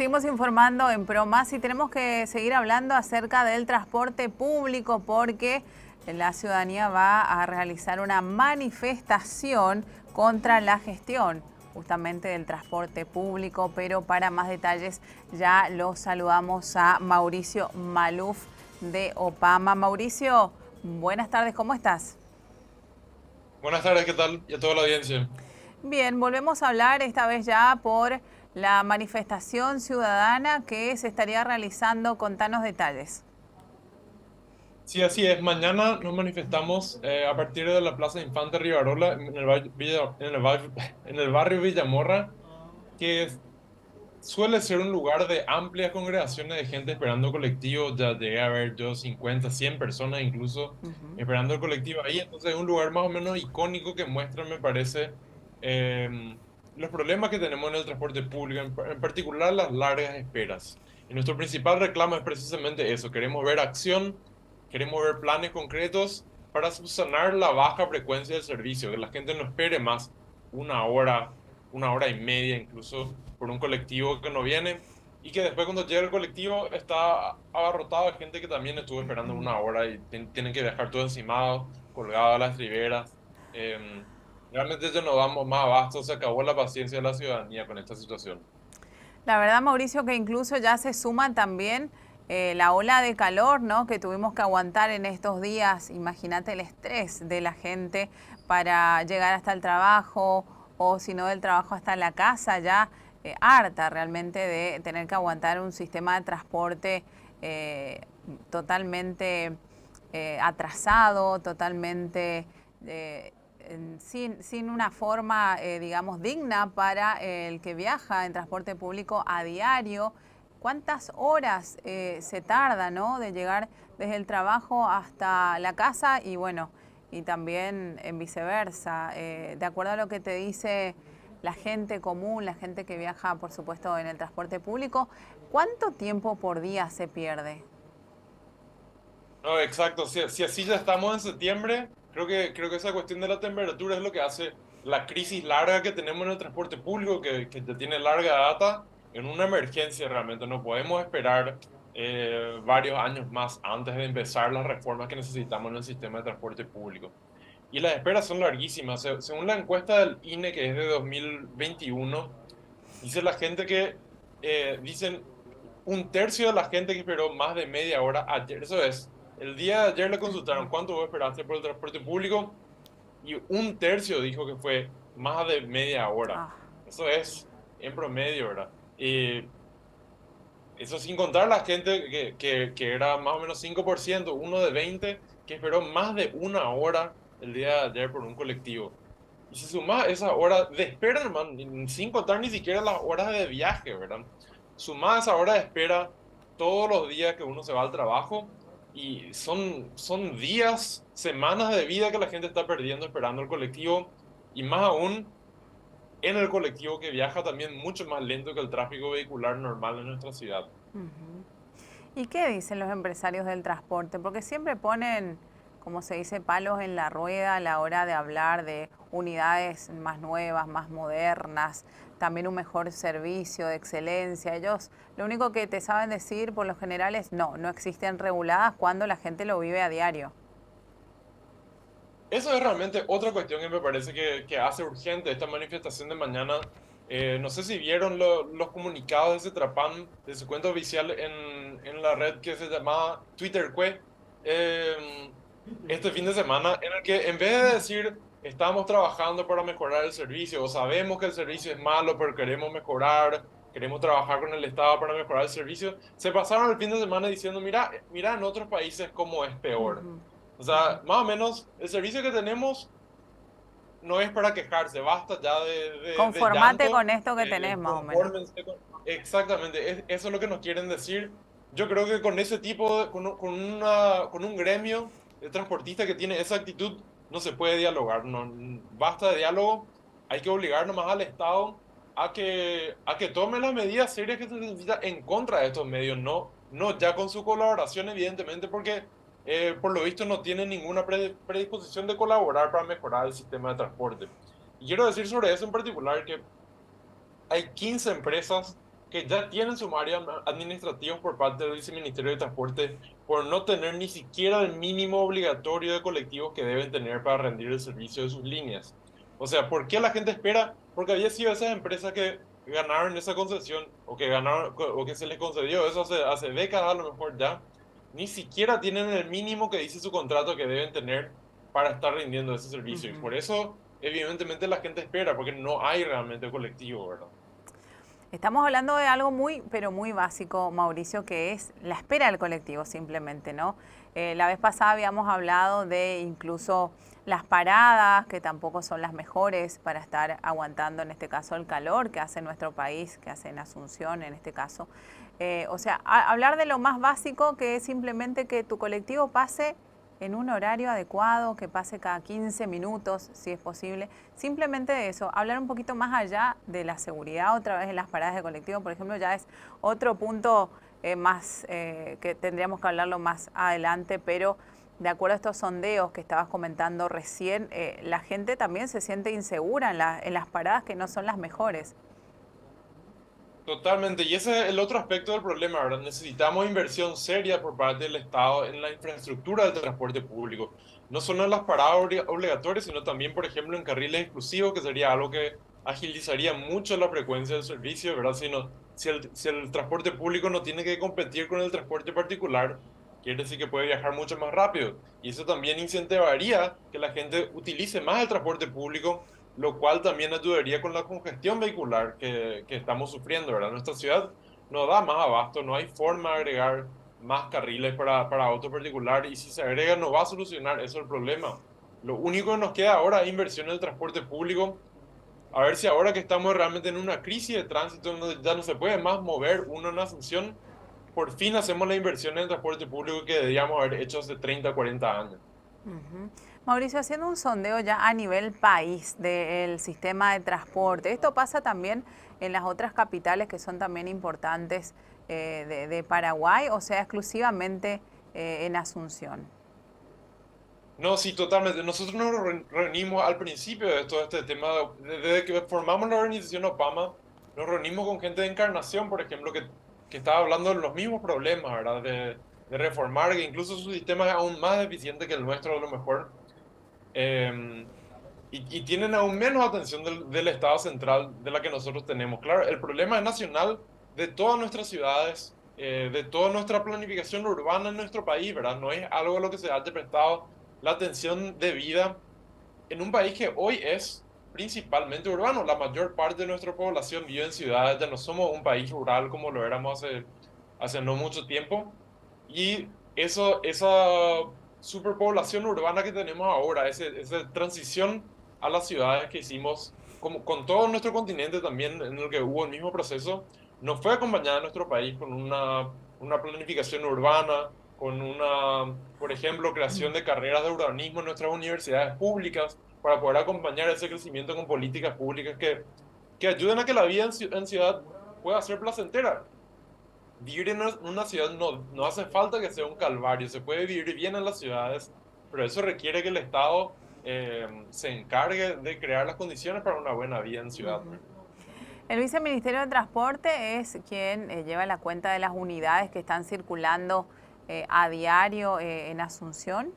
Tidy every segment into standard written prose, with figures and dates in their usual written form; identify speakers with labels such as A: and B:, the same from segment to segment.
A: Seguimos informando en ProMás y tenemos que seguir hablando acerca del transporte público porque la ciudadanía va a realizar una manifestación contra la gestión justamente del transporte público, pero para más detalles ya lo saludamos a Mauricio Maluf de Opama. Mauricio, buenas tardes, ¿cómo estás?
B: Buenas tardes, ¿qué tal? Y a toda la audiencia.
A: Bien, volvemos a hablar esta vez ya por la manifestación ciudadana que se estaría realizando. Contanos detalles.
B: Sí, así es. Mañana nos manifestamos a partir de la Plaza Infante Rivarola en el barrio Villamorra, que suele ser un lugar de amplias congregaciones de gente esperando colectivo. Ya llegué a ver yo 50, 100 personas incluso
A: Ujú.
B: esperando el colectivo ahí. Entonces es un lugar más o menos icónico que muestra, me parece, eh, los problemas que tenemos en el transporte público, en particular las largas esperas. Y nuestro principal reclamo es precisamente eso. Queremos ver acción, queremos ver planes concretos para subsanar la baja frecuencia del servicio, que la gente no espere más una hora, una hora y media incluso por un colectivo que no viene y que después cuando llega el colectivo está abarrotado de gente que también estuvo esperando una hora y tienen que dejar todo encimado, colgado a las riberas. Eh, Realmente ya no damos más abasto, se acabó la paciencia de la ciudadanía con esta situación.
A: La verdad, Mauricio, que incluso ya se suma también la ola de calor, ¿no? Que tuvimos que aguantar en estos días. Imagínate el estrés de la gente para llegar hasta el trabajo o si no del trabajo hasta la casa, ya harta realmente de tener que aguantar un sistema de transporte eh, totalmente atrasado, totalmente sin una forma, digamos, digna para el que viaja en transporte público a diario. ¿Cuántas horas se tarda, ¿no? De llegar desde el trabajo hasta la casa y bueno, y también en viceversa? De acuerdo a lo que te dice la gente común, la gente que viaja, por supuesto, en el transporte público, ¿cuánto tiempo por día se pierde?
B: No, exacto. Si así ya estamos en septiembre, creo que esa cuestión de la temperatura es lo que hace la crisis larga que tenemos en el transporte público, que ya tiene larga data, en una emergencia realmente. No podemos esperar varios años más antes de empezar las reformas que necesitamos en el sistema de transporte público. Y las esperas son larguísimas. Según la encuesta del INE, que es de 2021, dice la gente dicen un tercio de la gente que esperó más de media hora ayer. Eso es, el día de ayer le consultaron cuánto vos esperaste por el transporte público y un tercio dijo que fue más de media hora.
A: Ah.
B: Eso es en promedio, ¿verdad? Eso sin contar la gente que era más o menos 5%, uno de 20 que esperó más de una hora el día de ayer por un colectivo. Y si suma esa hora de espera, hermano, sin contar ni siquiera las horas de viaje, ¿verdad? Suma esa hora de espera todos los días que uno se va al trabajo y son días, semanas de vida que la gente está perdiendo esperando el colectivo y más aún en el colectivo que viaja también mucho más lento que el tráfico vehicular normal en nuestra ciudad.
A: ¿Y qué dicen los empresarios del transporte? Porque siempre ponen, como se dice, palos en la rueda a la hora de hablar de unidades más nuevas, más modernas, también un mejor servicio de excelencia. Ellos lo único que te saben decir por lo general es no, no existen reguladas cuando la gente lo vive a diario.
B: Eso es realmente otra cuestión que me parece que hace urgente esta manifestación de mañana. No sé si vieron los comunicados de Cetrapan, de su cuenta oficial en la red que se llama Twitter este fin de semana, en el que en vez de decir estamos trabajando para mejorar el servicio o sabemos que el servicio es malo pero queremos mejorar, queremos trabajar con el Estado para mejorar el servicio, se pasaron el fin de semana diciendo mira, mira en otros países cómo es peor. O sea, más o menos, el servicio que tenemos no es para quejarse, basta ya de
A: Conformate
B: llanto,
A: con esto que tenés más o menos.
B: confórmense Exactamente, eso es lo que nos quieren decir. Yo creo que con ese tipo, con un gremio de transportistas que tiene esa actitud, no se puede dialogar, no, basta de diálogo, hay que obligar nomás al Estado a que tome las medidas serias que se necesita en contra de estos medios, no ya con su colaboración, evidentemente, porque por lo visto no tienen ninguna predisposición de colaborar para mejorar el sistema de transporte. Y quiero decir sobre eso en particular que hay 15 empresas que ya tienen sumarios administrativos por parte del Viceministerio de Transporte por no tener ni siquiera el mínimo obligatorio de colectivos que deben tener para rendir el servicio de sus líneas. O sea, ¿por qué la gente espera? Porque había sido esas empresas que ganaron esa concesión o que ganaron o que se les concedió eso hace décadas a lo mejor ya, ni siquiera tienen el mínimo que dice su contrato que deben tener para estar rindiendo ese servicio. Y
A: Ujú.
B: por eso, evidentemente, la gente espera, porque no hay realmente colectivo, ¿verdad?
A: Estamos hablando de algo muy, pero muy básico, Mauricio, que es la espera del colectivo simplemente, ¿no? La vez pasada habíamos hablado de incluso las paradas, que tampoco son las mejores para estar aguantando, en este caso, el calor que hace en nuestro país, que hace en Asunción, en este caso. O sea, hablar de lo más básico, que es simplemente que tu colectivo pase en un horario adecuado, que pase cada 15 minutos, si es posible. Simplemente de eso, hablar un poquito más allá de la seguridad, otra vez en las paradas de colectivo, por ejemplo, ya es otro punto más que tendríamos que hablarlo más adelante, pero de acuerdo a estos sondeos que estabas comentando recién, la gente también se siente insegura en las paradas que no son las mejores.
B: Totalmente, y ese es el otro aspecto del problema, ¿verdad? Necesitamos inversión seria por parte del Estado en la infraestructura del transporte público, no solo en las paradas obligatorias, sino también, por ejemplo, en carriles exclusivos, que sería algo que agilizaría mucho la frecuencia del servicio, ¿verdad? Si el transporte público no tiene que competir con el transporte particular, quiere decir que puede viajar mucho más rápido, y eso también incentivaría que la gente utilice más el transporte público, lo cual también ayudaría con la congestión vehicular que estamos sufriendo, ¿verdad? Nuestra ciudad no da más abasto, no hay forma de agregar más carriles para auto particular, y si se agrega no va a solucionar eso el problema. Lo único que nos queda ahora es inversión en el transporte público, a ver si ahora que estamos realmente en una crisis de tránsito donde ya no se puede más mover uno en Asunción, por fin hacemos la inversión en el transporte público que debíamos haber hecho hace 30, 40 años.
A: Ujú. Mauricio, haciendo un sondeo ya a nivel país del sistema de transporte, esto pasa también en las otras capitales que son también importantes de Paraguay, o sea, exclusivamente en Asunción.
B: No, sí, totalmente. Nosotros nos reunimos al principio de todo este tema, desde que formamos la organización Opama, nos reunimos con gente de Encarnación, por ejemplo, que estaba hablando de los mismos problemas, ¿verdad? De reformar, que incluso su sistema es aún más eficiente que el nuestro, a lo mejor. Eh, y tienen aún menos atención del Estado central de la que nosotros tenemos. Claro, el problema es nacional de todas nuestras ciudades, de toda nuestra planificación urbana en nuestro país, ¿verdad? No es algo a lo que se haya prestado la atención debida en un país que hoy es principalmente urbano. La mayor parte de nuestra población vive en ciudades, ya no somos un país rural como lo éramos hace no mucho tiempo. Y esa superpoblación urbana que tenemos ahora, esa transición a las ciudades que hicimos, como con todo nuestro continente también, en el que hubo el mismo proceso, nos fue acompañada en nuestro país con una planificación urbana, con por ejemplo, creación de carreras de urbanismo en nuestras universidades públicas, para poder acompañar ese crecimiento con políticas públicas que ayuden a que la vida en ciudad pueda ser placentera. Vivir en una ciudad no hace falta que sea un calvario, se puede vivir bien en las ciudades, pero eso requiere que el Estado se encargue de crear las condiciones para una buena vida en ciudad.
A: Ujú. El viceministerio de Transporte es quien lleva la cuenta de las unidades que están circulando a diario en Asunción.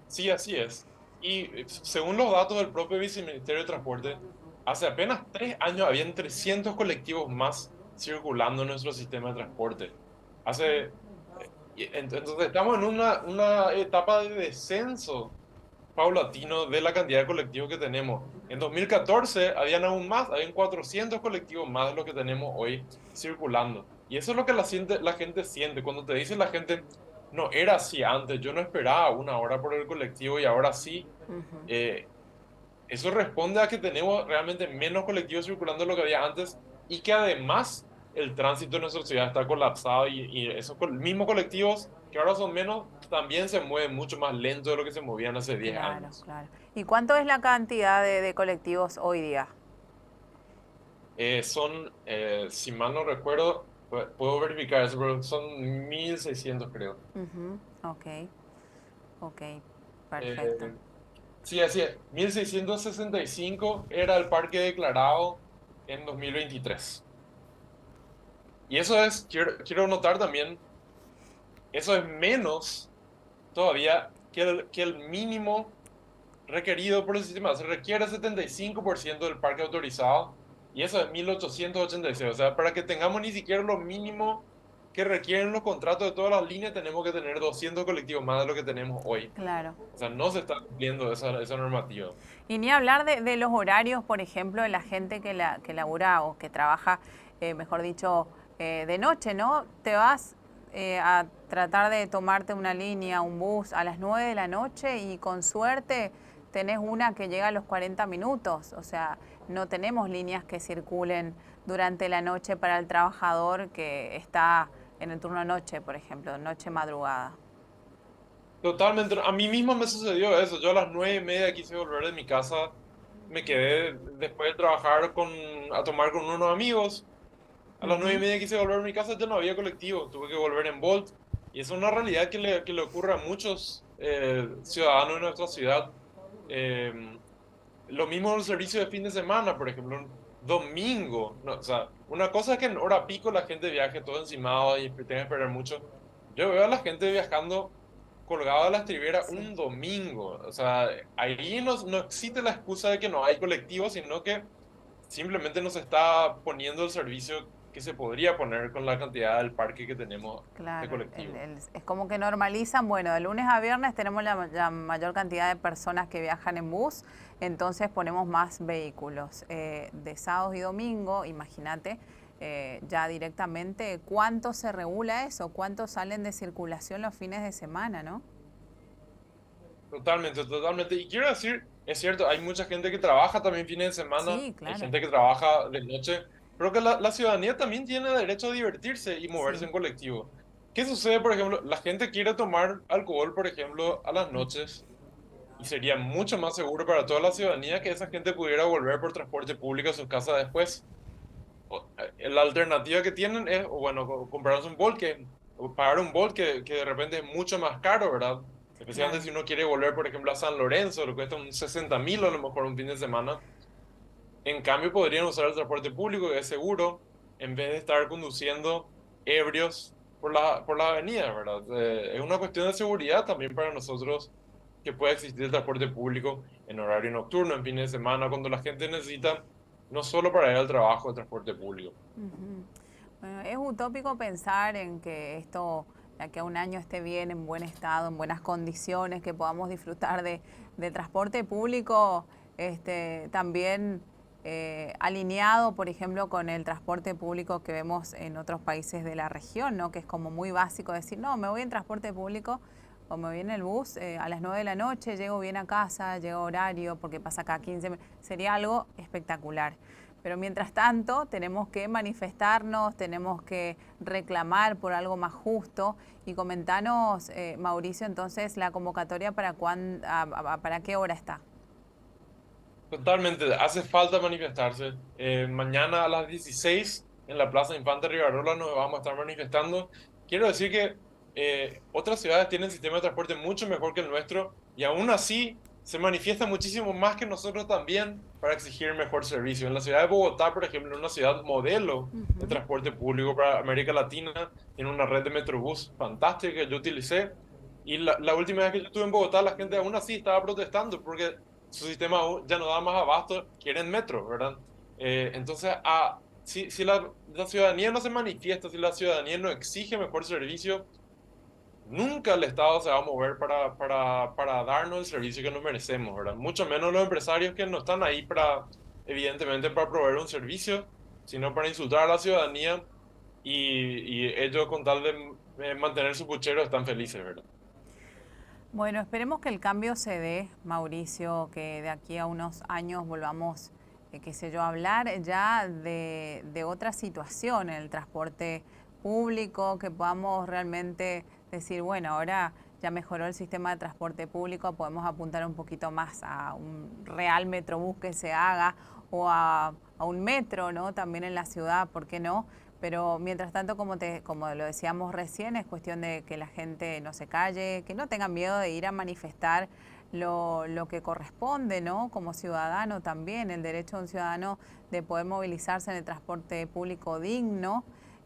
B: Sí, así es. Y según los datos del propio Viceministerio de Transporte, hace apenas 3 años habían 300 colectivos más circulando en nuestro sistema de transporte. Hace, entonces estamos en una etapa de descenso paulatino de la cantidad de colectivos que tenemos. En 2014 habían aún más, habían 400 colectivos más de lo que tenemos hoy circulando. Y eso es lo que la gente siente. Cuando te dice la gente, no era así antes, yo no esperaba una hora por el colectivo y ahora sí,
A: Ujú.
B: eh, eso responde a que tenemos realmente menos colectivos circulando de lo que había antes y que además el tránsito en nuestra ciudad está colapsado y esos mismos colectivos que ahora son menos también se mueven mucho más lento de lo que se movían hace 10
A: Claro,
B: años.
A: claro. ¿Y cuánto es la cantidad de colectivos hoy día?
B: Si mal no recuerdo, puedo verificar eso, pero son 1.600 creo.
A: Ujú. Ok, ok, perfecto.
B: Eh, sí, así es. 1.665 era el parque declarado en 2023. Y eso es, quiero notar también, eso es menos todavía que el mínimo requerido por el sistema. Se requiere 75% del parque autorizado y eso es 1886. O sea, para que tengamos ni siquiera lo mínimo que requieren los contratos de todas las líneas, tenemos que tener 200 colectivos más de lo que tenemos hoy.
A: Claro.
B: O sea, no se está cumpliendo esa normativa.
A: Y ni hablar de los horarios, por ejemplo, de la gente que labura o que trabaja, mejor dicho, de noche, ¿no? Te vas a tratar de tomarte una línea, un bus a las 9 de la noche y con suerte tenés una que llega a los 40 minutos. O sea, no tenemos líneas que circulen durante la noche para el trabajador que está en el turno noche, por ejemplo, noche madrugada.
B: Totalmente. A mí mismo me sucedió eso. Yo a las 9:30 quise volver de mi casa. Me quedé después de trabajar a tomar con unos amigos. A las 9:30 quise volver a mi casa, ya no había colectivo. Tuve que volver en Bolt. Y es una realidad que le ocurre a muchos ciudadanos de nuestra ciudad. Eh, lo mismo en el servicio de fin de semana, por ejemplo, un domingo. No, o sea, una cosa es que en hora pico la gente viaje todo encimado y tenga que esperar mucho. Yo veo a la gente viajando colgado de la estribera
A: Sí.
B: un domingo. O sea, ahí no existe la excusa de que no hay colectivo, sino que simplemente no se está poniendo el servicio que se podría poner con la cantidad del parque que tenemos de
A: Claro,
B: colectivo.
A: es como que normalizan, bueno, de lunes a viernes tenemos la mayor cantidad de personas que viajan en bus, entonces ponemos más vehículos. De sábados y domingo, imagínate, ya directamente, ¿cuánto se regula eso? ¿Cuántos salen de circulación los fines de semana, no?
B: Totalmente, totalmente. Y quiero decir, es cierto, hay mucha gente que trabaja también fines de semana,
A: Sí,
B: hay
A: claro,
B: gente que trabaja de noche, pero que la ciudadanía también tiene derecho a divertirse y moverse
A: sí.
B: en colectivo. ¿Qué sucede, por ejemplo? La gente quiere tomar alcohol, por ejemplo, a las noches y sería mucho más seguro para toda la ciudadanía que esa gente pudiera volver por transporte público a sus casas después. La alternativa que tienen es, o bueno, comprarse un Bolt, o pagar un Bolt que de repente es mucho más caro, ¿verdad? Especialmente
A: Claro.
B: si uno quiere volver, por ejemplo, a San Lorenzo, le cuesta un 60.000 a lo mejor un fin de semana. En cambio, podrían usar el transporte público, que es seguro, en vez de estar conduciendo ebrios por la avenida, ¿verdad? Es una cuestión de seguridad también para nosotros que pueda existir el transporte público en horario nocturno, en fines de semana, cuando la gente necesita no solo para ir al trabajo el transporte público.
A: Ujú. Bueno, es utópico pensar en que esto de aquí a un año esté bien, en buen estado, en buenas condiciones, que podamos disfrutar de transporte público también alineado, por ejemplo, con el transporte público que vemos en otros países de la región, ¿no? Que es como muy básico decir, no, me voy en transporte público o me voy en el bus a las 9 de la noche, llego bien a casa, llego a horario, porque pasa cada 15 minutos. Sería algo espectacular. Pero mientras tanto tenemos que manifestarnos, tenemos que reclamar por algo más justo. Y comentanos, Mauricio, entonces la convocatoria para qué hora está.
B: Totalmente, hace falta manifestarse. Mañana a las 16 en la Plaza Infante Rivarola nos vamos a estar manifestando. Quiero decir que otras ciudades tienen sistema de transporte mucho mejor que el nuestro y aún así se manifiesta muchísimo más que nosotros también para exigir mejor servicio. En la ciudad de Bogotá, por ejemplo, una ciudad modelo de
A: Ujú.
B: transporte público para América Latina, tiene una red de Metrobús fantástica que yo utilicé. Y la última vez que yo estuve en Bogotá, la gente aún así estaba protestando porque su sistema ya no da más abasto, quieren metro, ¿verdad? Entonces, si la ciudadanía no se manifiesta, si la ciudadanía no exige mejor servicio, nunca el Estado se va a mover para darnos el servicio que nos merecemos, ¿verdad? Mucho menos los empresarios que no están ahí evidentemente, para proveer un servicio, sino para insultar a la ciudadanía y ellos con tal de mantener su puchero están felices, ¿verdad?
A: Bueno, esperemos que el cambio se dé, Mauricio, que de aquí a unos años volvamos, qué sé yo, a hablar ya de otra situación en el transporte público, que podamos realmente decir, bueno, ahora ya mejoró el sistema de transporte público, podemos apuntar un poquito más a un real metrobús que se haga o a un metro, ¿no? También en la ciudad, ¿por qué no? Pero mientras tanto, como lo decíamos recién, es cuestión de que la gente no se calle, que no tengan miedo de ir a manifestar lo que corresponde, ¿no? Como ciudadano también, el derecho de un ciudadano de poder movilizarse en el transporte público digno.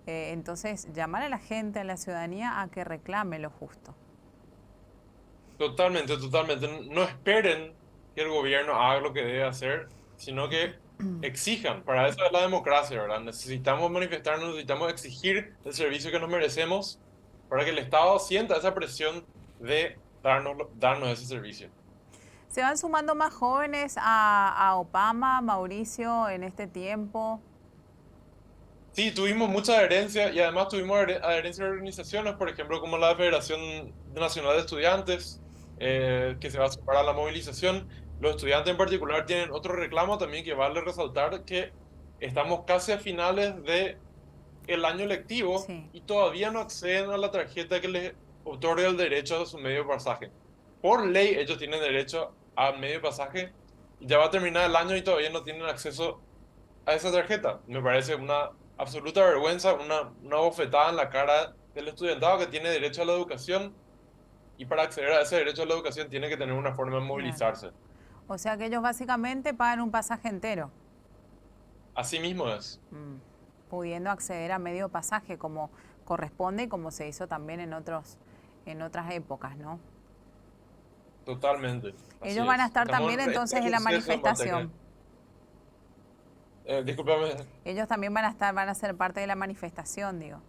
A: Entonces, llamar a la gente, a la ciudadanía, a que reclame lo justo.
B: Totalmente, totalmente. No esperen que el gobierno haga lo que debe hacer, sino que exijan. Para eso es la democracia, ¿verdad? Necesitamos manifestarnos, necesitamos exigir el servicio que nos merecemos para que el Estado sienta esa presión de darnos ese servicio.
A: ¿Se van sumando más jóvenes a Obama, Mauricio, en este tiempo?
B: Sí, tuvimos mucha adherencia y además tuvimos adherencia de organizaciones, por ejemplo, como la Federación Nacional de Estudiantes, que se va a sumar a la movilización. Los estudiantes en particular tienen otro reclamo también que vale resaltar, que estamos casi a finales de el año lectivo
A: Sí,
B: y todavía no acceden a la tarjeta que les otorga el derecho a su medio de pasaje. Por ley, ellos tienen derecho a medio de pasaje y ya va a terminar el año y todavía no tienen acceso a esa tarjeta. Me parece una absoluta vergüenza, una bofetada en la cara del estudiantado que tiene derecho a la educación y para acceder a ese derecho a la educación tiene que tener una forma de
A: claro.
B: movilizarse.
A: O sea que ellos básicamente pagan un pasaje entero,
B: Así mismo es,
A: pudiendo acceder a medio pasaje como corresponde y como se hizo también en otras épocas, ¿no?
B: totalmente, así
A: Ellos van a
B: es.
A: estar
B: Estamos
A: también
B: en
A: entonces
B: este
A: en la
B: proceso en materia.
A: manifestación.
B: Discúlpame,
A: Ellos también van a estar, van a ser parte de la manifestación, digo.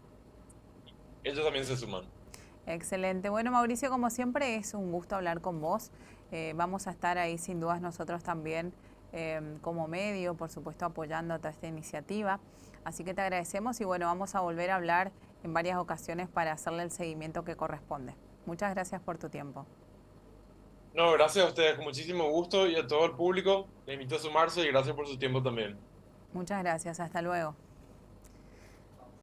B: ellos también se suman.
A: Excelente. Bueno, Mauricio, como siempre es un gusto hablar con vos. Vamos a estar ahí sin dudas nosotros también como medio, por supuesto, apoyando toda esta iniciativa. Así que te agradecemos y bueno, vamos a volver a hablar en varias ocasiones para hacerle el seguimiento que corresponde. Muchas gracias por tu tiempo.
B: No, gracias a ustedes, con muchísimo gusto y a todo el público. Les invito a sumarse y gracias por su tiempo también.
A: Muchas gracias. Hasta luego.